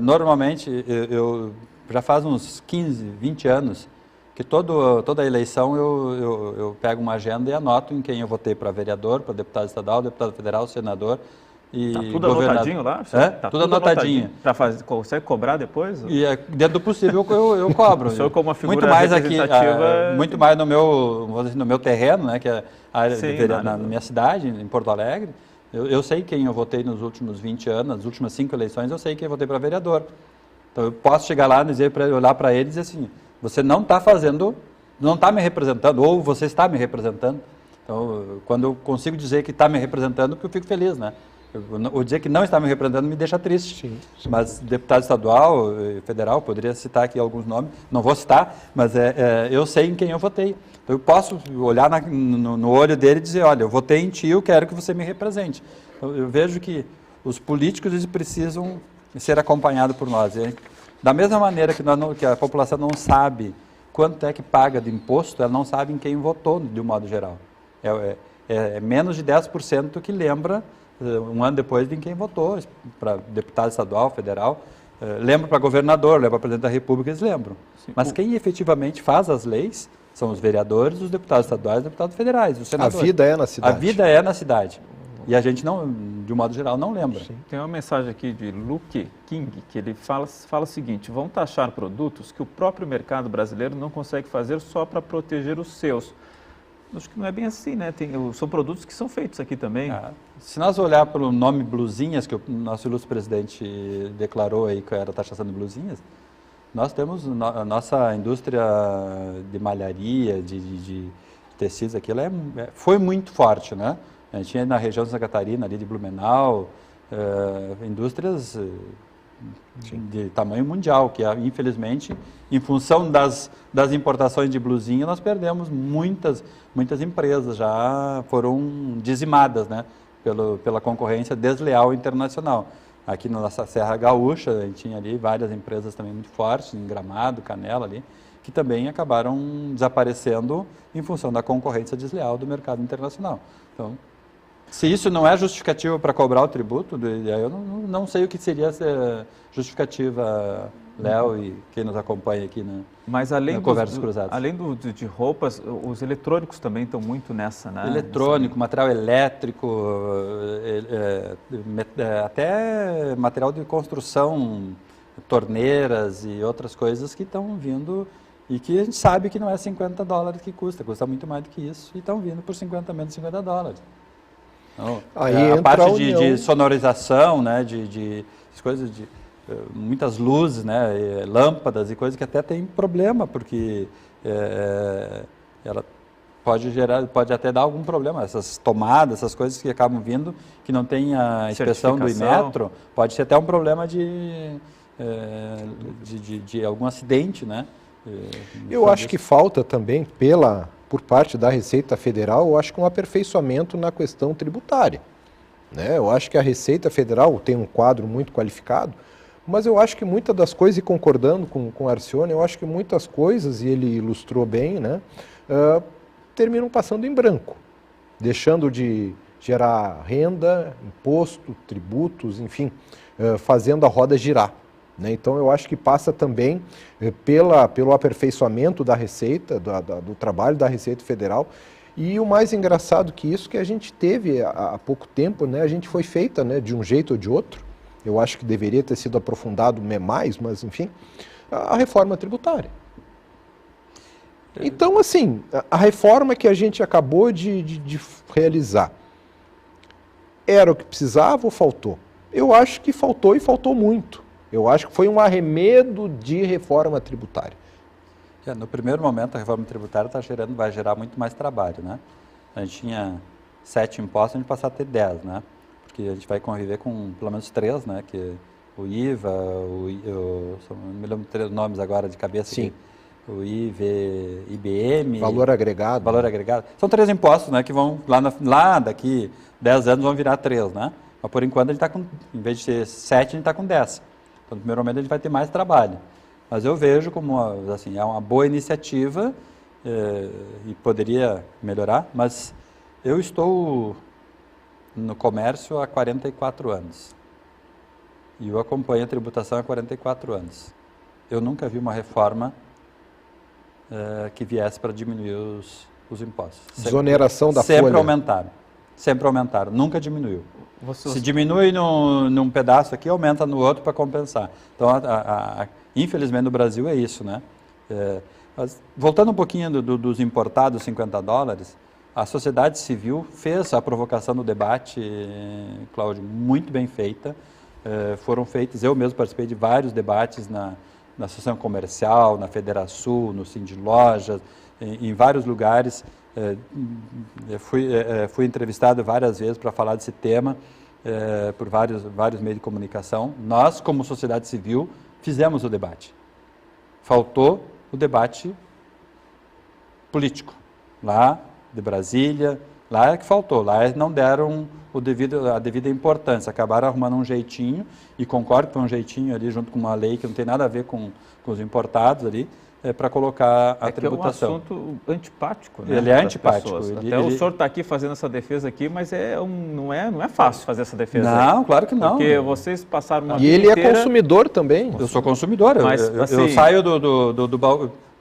normalmente, eu já faz uns 15, 20 anos, que toda eleição eu pego uma agenda e anoto em quem eu votei para vereador, para deputado estadual, deputado federal, senador e tá tudo anotadinho lá? Tá tudo anotadinho. Consegue cobrar depois? E dentro do possível eu cobro. O senhor como uma figura muito mais representativa... aqui, muito mais no meu terreno, né, que é a área na minha cidade, em Porto Alegre. Eu sei quem eu votei nos últimos 20 anos, nas últimas 5 eleições, eu sei quem eu votei para vereador. Então eu posso chegar lá e olhar para ele e dizer assim: você não está me representando, ou você está me representando. Então, quando eu consigo dizer que está me representando, eu fico feliz, né? Ou dizer que não está me representando me deixa triste. Sim. Mas deputado estadual, federal, poderia citar aqui alguns nomes, não vou citar, mas eu sei em quem eu votei. Então, eu posso olhar no olho dele e dizer: olha, eu votei em ti, eu quero que você me represente. Então, eu vejo que os políticos eles precisam ser acompanhados por nós. Da mesma maneira que a população não sabe quanto é que paga de imposto, ela não sabe em quem votou, de um modo geral. É menos de 10% que lembra, um ano depois, de quem votou, para deputado estadual, federal, lembra para governador, lembra para presidente da República, eles lembram. Sim. Mas quem efetivamente faz as leis são os vereadores, os deputados estaduais, os deputados federais, os senadores. A vida é na cidade. A vida é na cidade. E a gente, não, de um modo geral, não lembra. Sim. Tem uma mensagem aqui de Luke King, que ele fala o seguinte: vão taxar produtos que o próprio mercado brasileiro não consegue fazer só para proteger os seus. Acho que não é bem assim, né? São produtos que são feitos aqui também. Se nós olhar pelo nome blusinhas, que o nosso ilustre presidente declarou aí que era a taxação de blusinhas, Nós temos a nossa indústria de malharia, de tecidos, aquilo foi muito forte, né? A gente tinha na região de Santa Catarina, ali de Blumenau, indústrias de tamanho mundial, que infelizmente, em função das importações de blusinha, nós perdemos muitas empresas, já foram dizimadas, né? Pela concorrência desleal internacional. Aqui na nossa Serra Gaúcha, a gente tinha ali várias empresas também muito fortes, em Gramado, Canela ali, que também acabaram desaparecendo em função da concorrência desleal do mercado internacional. Então, se isso não é justificativo para cobrar o tributo, eu não sei o que seria justificativa, Léo e quem nos acompanha aqui Mas além Conversas Cruzadas. Além de roupas, os eletrônicos também estão muito nessa, né? Eletrônico, material elétrico, até material de construção, torneiras e outras coisas que estão vindo e que a gente sabe que não é $50 que custa muito mais do que isso e estão vindo por menos de $50. Então, Aí a entra parte a de sonorização, né, de coisas de muitas luzes, né, lâmpadas e coisas que até tem problema, porque ela pode até dar algum problema. Essas tomadas, essas coisas que acabam vindo, que não tem a inspeção do Inmetro, pode ser até um problema de algum acidente, né? Eu acho que falta também, por parte da Receita Federal, eu acho que um aperfeiçoamento na questão tributária, né? Eu acho que a Receita Federal tem um quadro muito qualificado, mas eu acho que muitas das coisas, e concordando com o Arcioni, eu acho que muitas coisas, e ele ilustrou bem, né, terminam passando em branco, deixando de gerar renda, imposto, tributos, fazendo a roda girar, né? Então eu acho que passa também pelo aperfeiçoamento da Receita, do trabalho da Receita Federal. E o mais engraçado que isso, que a gente teve há pouco tempo, né, a gente foi feita, né, de um jeito ou de outro, eu acho que deveria ter sido aprofundado mais, mas enfim, a reforma tributária. Então, assim, a reforma que a gente acabou de realizar, era o que precisava ou faltou? Eu acho que faltou e faltou muito. Eu acho que foi um arremedo de reforma tributária. No primeiro momento, a reforma tributária vai gerar muito mais trabalho, né? A gente tinha 7 impostos, a gente passar a ter 10, né? Porque a gente vai conviver com pelo menos 3, né? Que o IVA, não me lembro 3 nomes agora de cabeça. Sim. O IBM... Valor agregado. Valor agregado. São 3 impostos, né? Que vão, lá daqui 10 anos, vão virar 3, né? Mas por enquanto, ele está com, em vez de ter 7, a gente está com 10. Então, no primeiro momento, a gente vai ter mais trabalho. Mas eu vejo como assim, é uma boa iniciativa e poderia melhorar, mas eu estou no comércio há 44 anos e eu acompanho a tributação há 44 anos. Eu nunca vi uma reforma que viesse para diminuir os impostos. Desoneração da folha. Sempre aumentaram, nunca diminuiu. Se diminui num pedaço aqui, aumenta no outro para compensar. Então, infelizmente, no Brasil é isso, né? Mas, voltando um pouquinho dos importados $50, a sociedade civil fez a provocação do debate, Cláudio, muito bem feita. Foram feitos, eu mesmo participei de vários debates na Associação Comercial, na Federação, no Sindilojas, em vários lugares. Fui entrevistado várias vezes para falar desse tema por vários meios de comunicação. Nós, como sociedade civil, fizemos o debate. Faltou o debate político. Lá de Brasília, lá é que faltou. Lá não deram a devida importância. Acabaram arrumando um jeitinho, e concordo que foi um jeitinho ali junto com uma lei que não tem nada a ver com os importados ali, para colocar a tributação. É um assunto antipático, né? Ele é antipático. O senhor está aqui fazendo essa defesa aqui, mas não é fácil fazer essa defesa. Não, claro que não. Porque vocês passaram uma vida inteira... E ele é consumidor também. Eu sou consumidor. Mas, eu saio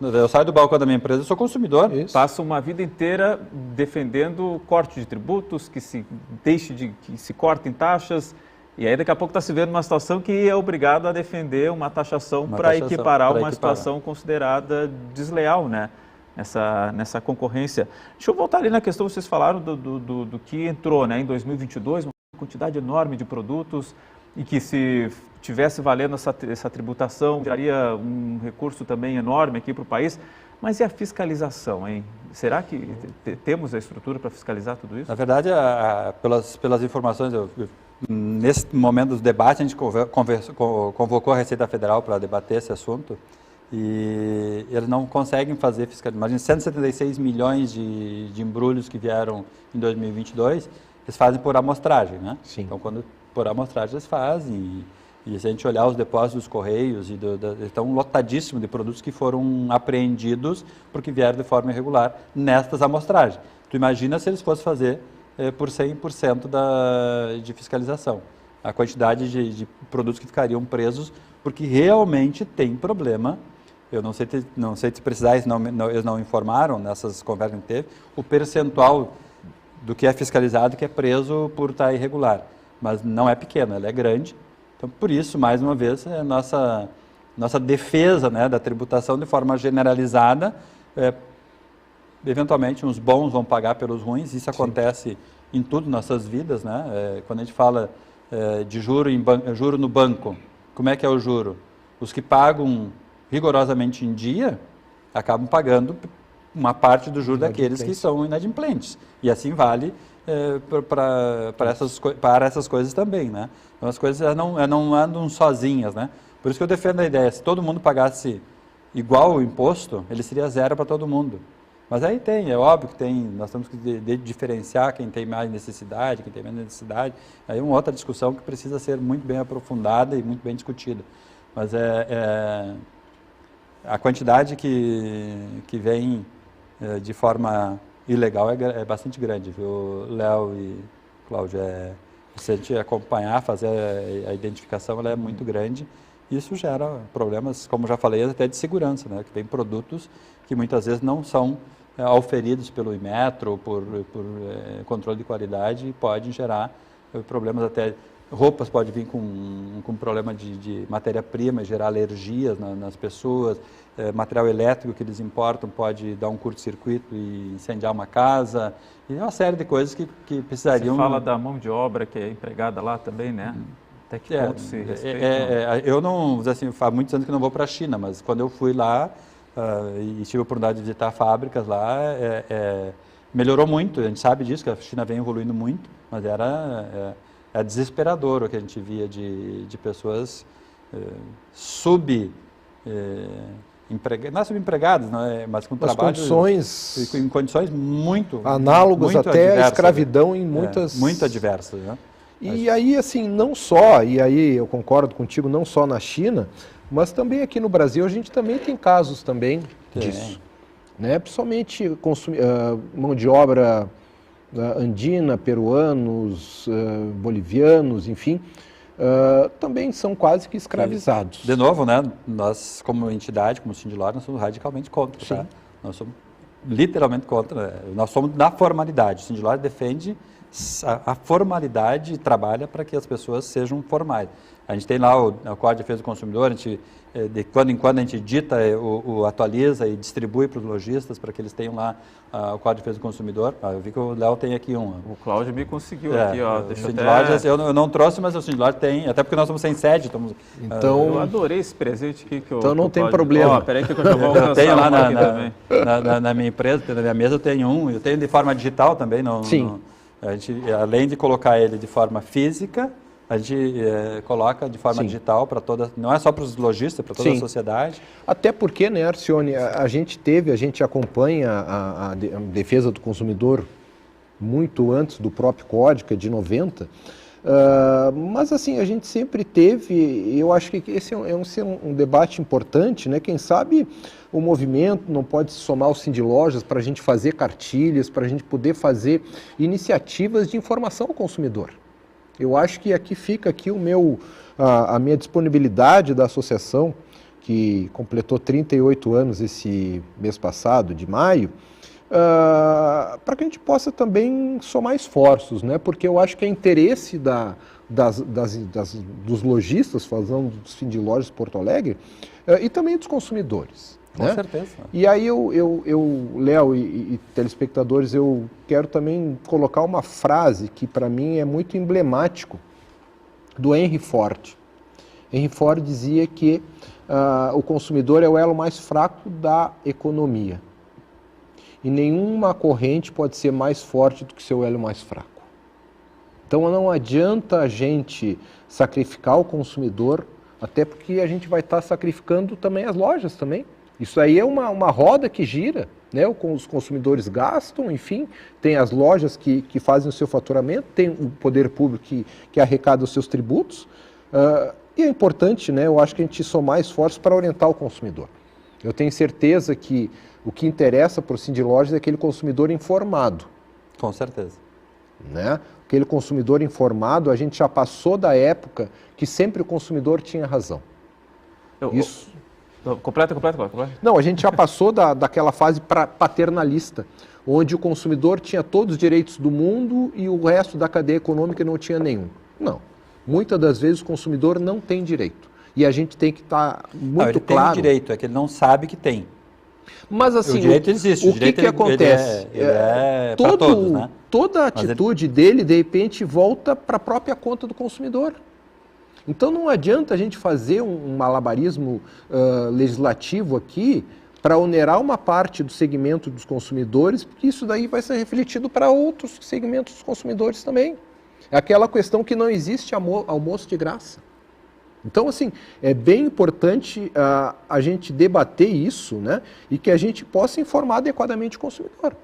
eu saio do balcão da minha empresa, eu sou consumidor. Passa uma vida inteira defendendo corte de tributos, que se cortem taxas. E aí daqui a pouco está se vendo uma situação que é obrigado a defender uma taxação para equiparar uma situação considerada desleal, né? Nessa concorrência. Deixa eu voltar ali na questão, vocês falaram do que entrou, né, em 2022, uma quantidade enorme de produtos, E que se tivesse valendo essa tributação, daria um recurso também enorme aqui para o país. Mas e a fiscalização, hein? Será que temos a estrutura para fiscalizar tudo isso? Na verdade, pelas informações, nesse momento dos debates, a gente convocou a Receita Federal para debater esse assunto e eles não conseguem fazer fiscalização. Imagina, 176 milhões de embrulhos que vieram em 2022, eles fazem por amostragem, né? Sim. Então, por amostragem eles fazem e se a gente olhar os depósitos dos Correios, estão lotadíssimos de produtos que foram apreendidos porque vieram de forma irregular nestas amostragens. Tu imagina se eles fossem fazer por 100% de fiscalização. A quantidade de produtos que ficariam presos, porque realmente tem problema. Eu não sei se precisar, eles não informaram nessas conversas que a gente teve, o percentual do que é fiscalizado que é preso por estar irregular. Mas não é pequeno, ela é grande. Então, por isso, mais uma vez, a nossa defesa, né, da tributação de forma generalizada, eventualmente uns bons vão pagar pelos ruins, isso acontece em tudo nossas vidas, né? Quando a gente fala de juro no banco, como é que é o juro? Os que pagam rigorosamente em dia acabam pagando uma parte do juro daqueles que são inadimplentes. E assim vale para essas coisas também, né? Então as coisas não andam sozinhas, né? Por isso que eu defendo a ideia, se todo mundo pagasse igual o imposto, ele seria zero para todo mundo. Mas aí é óbvio que nós temos que diferenciar quem tem mais necessidade, quem tem menos necessidade. Aí é uma outra discussão que precisa ser muito bem aprofundada e muito bem discutida. Mas a quantidade que vem de forma ilegal é bastante grande, viu, Léo e Cláudio? Se a gente acompanhar, fazer a identificação, ela é muito grande. Isso gera problemas, como já falei, até de segurança, né? Que tem produtos que muitas vezes não são auferidos pelo Inmetro ou por controle de qualidade e podem gerar problemas até. Roupas podem vir com problema de matéria-prima e gerar alergias nas pessoas. Material elétrico que eles importam pode dar um curto-circuito e incendiar uma casa. E uma série de coisas que precisariam... Você fala da mão de obra que é empregada lá também, né? Até que ponto se respeita? Eu não, assim, faz muitos anos que não vou para a China, mas quando eu fui lá e tive a oportunidade de visitar fábricas lá, melhorou muito. A gente sabe disso, que a China vem evoluindo muito, mas era desesperador o que a gente via de pessoas não é subempregadas, mas com trabalho em condições muito análogas muito até adversas, à escravidão em muitas... muito adversas, né? E aí, assim, não só, e aí eu concordo contigo, não só na China, mas também aqui no Brasil a gente também tem casos também disso, né? Principalmente mão de obra andina, peruanos, bolivianos, enfim, também são quase que escravizados. De novo, né? Nós, como entidade, como Sindilor, nós somos radicalmente contra. Tá? Nós somos literalmente contra. Né? Nós somos na formalidade. O Sindilor defende a formalidade e trabalha para que as pessoas sejam formais. A gente tem lá o Código de Defesa do Consumidor, a gente, de quando em quando a gente edita, atualiza e distribui para os lojistas para que eles tenham lá o Código de Defesa do Consumidor. Eu vi que o Léo tem aqui um. O Cláudio me conseguiu aqui, ó. Deixa eu não trouxe, mas o Sindilor tem, até porque nós estamos sem sede. Então, eu adorei esse presente aqui que eu... Então não tem problema. Peraí que eu já vou alcançar. Eu tenho lá na minha empresa, na minha mesa eu tenho um, eu tenho de forma digital também. A gente, além de colocar ele de forma física, a gente coloca de forma digital para toda, não é só para os lojistas, para toda a sociedade. Até porque, né, Arcione, a gente acompanha a defesa do consumidor muito antes do próprio código, que é de 90, mas assim, a gente sempre teve, eu acho que esse é um debate importante, né? Quem sabe o movimento não pode se somar ao Sindilojas para a gente fazer cartilhas, para a gente poder fazer iniciativas de informação ao consumidor. Eu acho que aqui fica a minha disponibilidade da associação, que completou 38 anos esse mês passado, de maio, para que a gente possa também somar esforços, né? Porque eu acho que é interesse dos lojistas, falando dos Sindilojas Porto Alegre, e também dos consumidores. Com certeza. E aí Léo e telespectadores, eu quero também colocar uma frase que para mim é muito emblemático do Henry Ford. Henry Ford dizia que o consumidor é o elo mais fraco da economia. E nenhuma corrente pode ser mais forte do que seu elo mais fraco. Então não adianta a gente sacrificar o consumidor, até porque a gente vai estar sacrificando também as lojas também. Isso aí é uma roda que gira, né? Os consumidores gastam, enfim, tem as lojas que fazem o seu faturamento, tem o poder público que arrecada os seus tributos, e é importante, né? Eu acho que a gente somar esforços para orientar o consumidor. Eu tenho certeza que o que interessa para o Cindy Lojas é aquele consumidor informado. Com certeza. Né? Aquele consumidor informado, a gente já passou da época que sempre o consumidor tinha razão. Isso. Completa. Não, a gente já passou daquela fase paternalista, onde o consumidor tinha todos os direitos do mundo e o resto da cadeia econômica não tinha nenhum. Não. Muitas das vezes o consumidor não tem direito. E a gente tem que estar muito claro. Ele tem direito, é que ele não sabe que tem. Mas assim, o direito existe. O que acontece? Ele é para todos, né? Toda a atitude dele, de repente, volta para a própria conta do consumidor. Então não adianta a gente fazer um malabarismo legislativo aqui para onerar uma parte do segmento dos consumidores, porque isso daí vai ser refletido para outros segmentos dos consumidores também. É aquela questão que não existe almoço de graça. Então, assim, é bem importante a gente debater isso, né? E que a gente possa informar adequadamente o consumidor.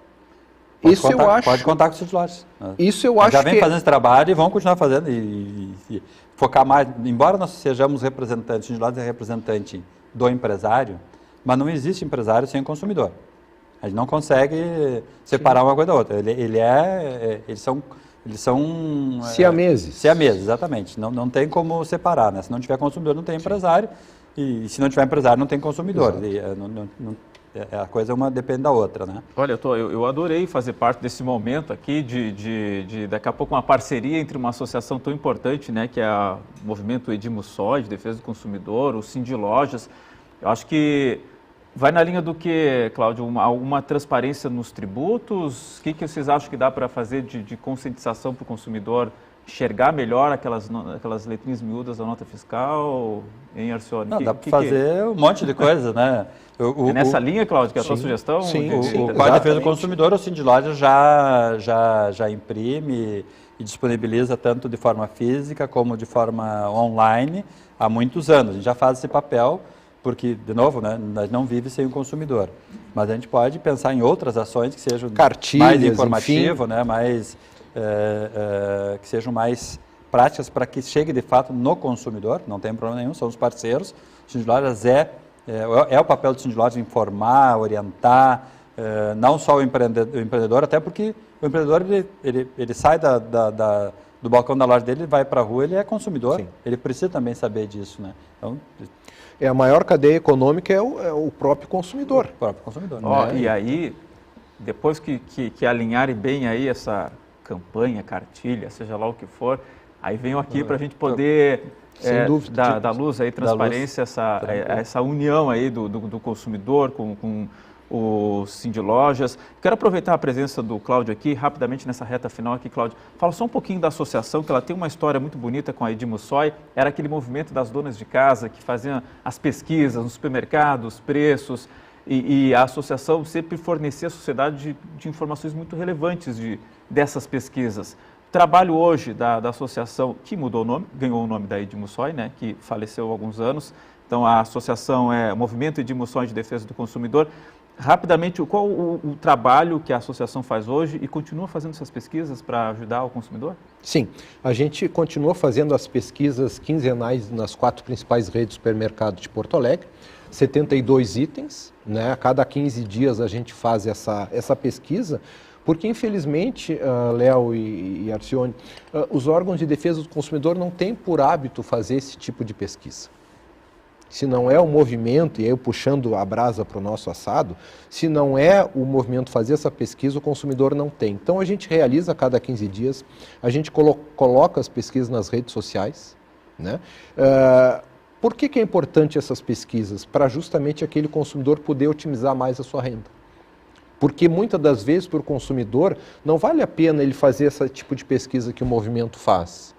Pode contar com os titulares. Isso eu acho que... Já vem fazendo esse trabalho e vão continuar fazendo e focar mais. Embora nós sejamos representantes, o Titulares é representante do empresário, mas não existe empresário sem consumidor. A gente não consegue separar uma coisa da outra. Eles são siameses. Siameses, exatamente. Não tem como separar, né? Se não tiver consumidor, não tem empresário. E se não tiver empresário, não tem consumidor. A coisa depende da outra, né? Olha, eu adorei fazer parte desse momento aqui de daqui a pouco uma parceria entre uma associação tão importante, né, que é o movimento Edmussói, de defesa do consumidor, o Cindy Lojas. Eu acho que vai na linha do que, Cláudio, alguma transparência nos tributos? O que vocês acham que dá para fazer de conscientização para o consumidor enxergar melhor aquelas letrinhas miúdas da nota fiscal, hein, Arcioni? Dá para fazer um monte de coisa, né? É nessa linha, Cláudio, que é a sua sugestão? Sim, o Código de Defesa do Consumidor, o Cindy Lojas já imprime e disponibiliza tanto de forma física como de forma online há muitos anos. A gente já faz esse papel, porque, de novo, né, nós não vivemos sem o consumidor. Mas a gente pode pensar em outras ações que sejam mais informativas, né, que sejam mais práticas para que chegue de fato no consumidor, não tem problema nenhum, são os parceiros. O Cindy Lojas é o papel do Cindy Lojas informar, orientar, não só o empreendedor, até porque o empreendedor ele sai do balcão da loja dele, vai para a rua, ele é consumidor, sim. Ele precisa também saber disso, né? Então, a maior cadeia econômica é o próprio consumidor. O próprio consumidor. E aí, depois que alinharem bem aí essa campanha, cartilha, seja lá o que for, aí venham aqui para a gente poder dar luz aí, transparência, essa união aí do consumidor com o Cindy Lojas. Quero aproveitar a presença do Cláudio aqui, rapidamente nessa reta final aqui, Cláudio. Fala só um pouquinho da associação, que ela tem uma história muito bonita com a Edmussói. Era aquele movimento das donas de casa que faziam as pesquisas nos supermercados, preços, e a associação sempre fornecia à sociedade de informações muito relevantes dessas pesquisas. O trabalho hoje da associação, que mudou o nome, ganhou o nome da Edmussói, né, que faleceu há alguns anos. Então, a associação é o Movimento Edmussói de Defesa do Consumidor. Rapidamente, qual o trabalho que a associação faz hoje e continua fazendo essas pesquisas para ajudar o consumidor? Sim, a gente continua fazendo as pesquisas quinzenais nas 4 principais redes de supermercado de Porto Alegre, 72 itens, né? A cada 15 dias a gente faz essa pesquisa, porque infelizmente, Léo e Arcioni, os órgãos de defesa do consumidor não têm por hábito fazer esse tipo de pesquisa. Se não é o movimento, e aí eu puxando a brasa para o nosso assado, se não é o movimento fazer essa pesquisa, o consumidor não tem. Então a gente realiza a cada 15 dias, a gente coloca as pesquisas nas redes sociais, né? Por que é importante essas pesquisas? Para justamente aquele consumidor poder otimizar mais a sua renda. Porque muitas das vezes para o consumidor não vale a pena ele fazer esse tipo de pesquisa que o movimento faz.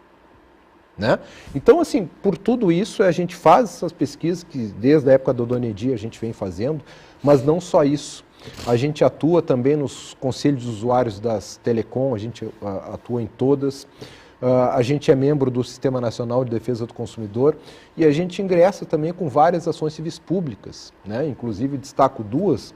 né? Então, assim, por tudo isso, a gente faz essas pesquisas que desde a época do Dona Edi a gente vem fazendo, mas não só isso. A gente atua também nos conselhos de usuários das telecom, a gente atua em todas. A gente é membro do Sistema Nacional de Defesa do Consumidor e a gente ingressa também com várias ações civis públicas, né? Inclusive destaco duas,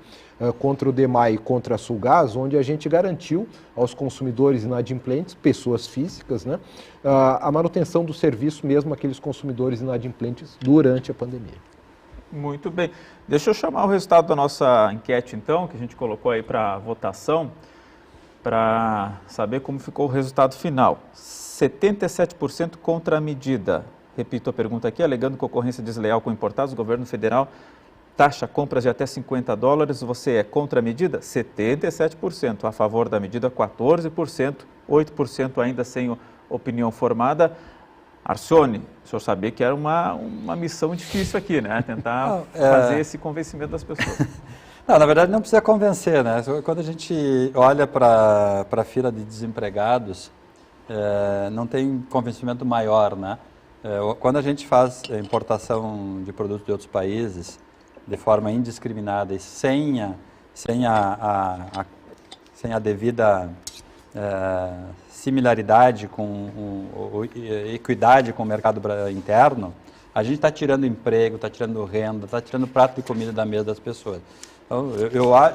contra o DEMAI e contra a Sulgás, onde a gente garantiu aos consumidores inadimplentes, pessoas físicas, né, a manutenção do serviço mesmo àqueles consumidores inadimplentes durante a pandemia. Muito bem. Deixa eu chamar o resultado da nossa enquete, então, que a gente colocou aí para votação, para saber como ficou o resultado final. 77% contra a medida. Repito a pergunta aqui, alegando concorrência desleal com importados, o governo federal taxa compras de até $50. Você é contra a medida? 77%. A favor da medida, 14%. 8% ainda sem opinião formada. Arcione, o senhor sabia que era uma missão difícil aqui, né? Tentar fazer esse convencimento das pessoas. Não, na verdade não precisa convencer, né? Quando a gente olha para a fila de desempregados, não tem convencimento maior, né? Quando a gente faz importação de produtos de outros países de forma indiscriminada e sem a devida similaridade, equidade com o mercado interno, a gente está tirando emprego, está tirando renda, está tirando prato de comida da mesa das pessoas. Então,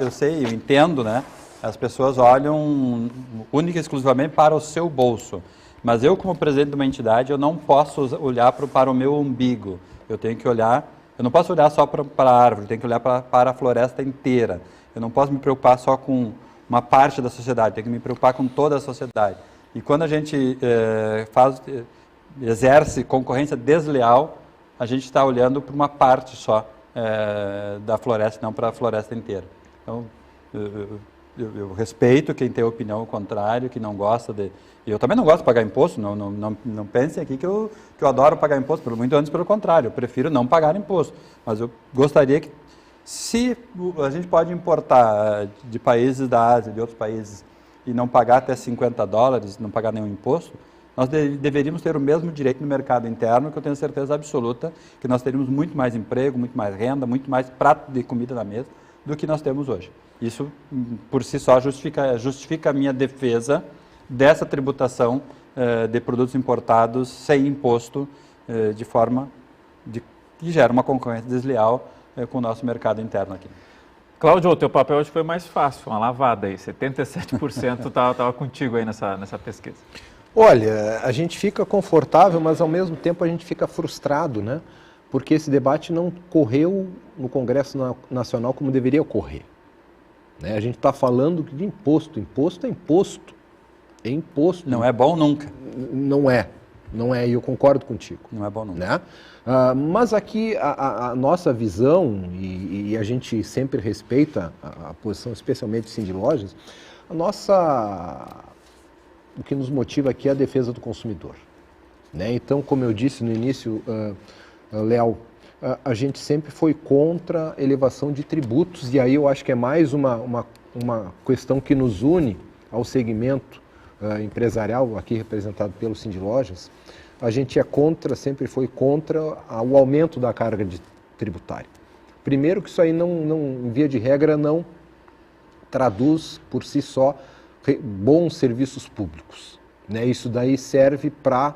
eu sei, eu entendo, né? As pessoas olham única e exclusivamente para o seu bolso. Mas eu, como presidente de uma entidade, eu não posso olhar para o meu umbigo. Eu tenho que olhar, eu não posso olhar só para a árvore, eu tenho que olhar para a floresta inteira. Eu não posso me preocupar só com uma parte da sociedade, eu tenho que me preocupar com toda a sociedade. E quando a gente exerce concorrência desleal, a gente está olhando para uma parte só da floresta, não para a floresta inteira. Então, eu respeito quem tem opinião contrária, que não gosta de... Eu também não gosto de pagar imposto, não pensem aqui que eu adoro pagar imposto, muito antes pelo contrário, eu prefiro não pagar imposto. Mas eu gostaria que, se a gente pode importar de países da Ásia, de outros países, e não pagar até $50, não pagar nenhum imposto, nós deveríamos ter o mesmo direito no mercado interno, que eu tenho certeza absoluta que nós teríamos muito mais emprego, muito mais renda, muito mais prato de comida na mesa do que nós temos hoje. Isso, por si só, justifica a minha defesa dessa tributação de produtos importados sem imposto, de forma que gera uma concorrência desleal com o nosso mercado interno aqui. Cláudio, o teu papel hoje foi mais fácil, uma lavada aí, 77% estava contigo aí nessa pesquisa. Olha, a gente fica confortável, mas ao mesmo tempo a gente fica frustrado, né? Porque esse debate não correu no Congresso Nacional como deveria ocorrer. Né? A gente está falando de imposto, imposto é imposto. É imposto. Não é bom nunca. Não é, e eu concordo contigo. Não é bom nunca. Né? Mas aqui a nossa visão, e a gente sempre respeita a posição, especialmente do Cindy Lojas, o que nos motiva aqui é a defesa do consumidor. Né? Então, como eu disse no início, Léo, a gente sempre foi contra a elevação de tributos, e aí eu acho que é mais uma questão que nos une ao segmento empresarial, aqui representado pelo Cindy Lojas. A gente sempre foi contra o aumento da carga tributária. Primeiro que isso aí em via de regra, não traduz por si só bons serviços públicos. Né? Isso daí serve para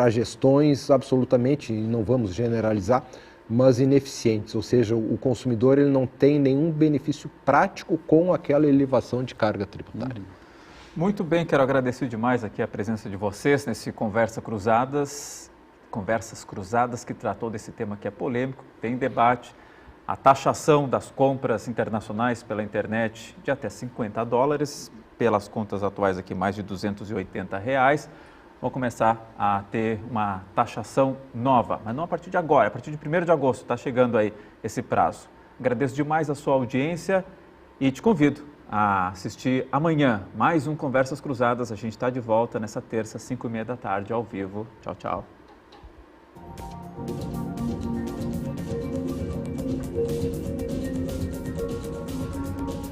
gestões absolutamente, e não vamos generalizar, mas ineficientes, ou seja, o consumidor ele não tem nenhum benefício prático com aquela elevação de carga tributária. Muito bem, quero agradecer demais aqui a presença de vocês nesse Conversas Cruzadas que tratou desse tema que é polêmico, tem debate, a taxação das compras internacionais pela internet de até $50, pelas contas atuais aqui mais de R$280. Vão começar a ter uma taxação nova, mas não a partir de agora, a partir de 1º de agosto, está chegando aí esse prazo. Agradeço demais a sua audiência e te convido a assistir amanhã mais um Conversas Cruzadas. A gente está de volta nessa terça, 5h30 da tarde, ao vivo. Tchau, tchau.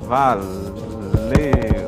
Valeu!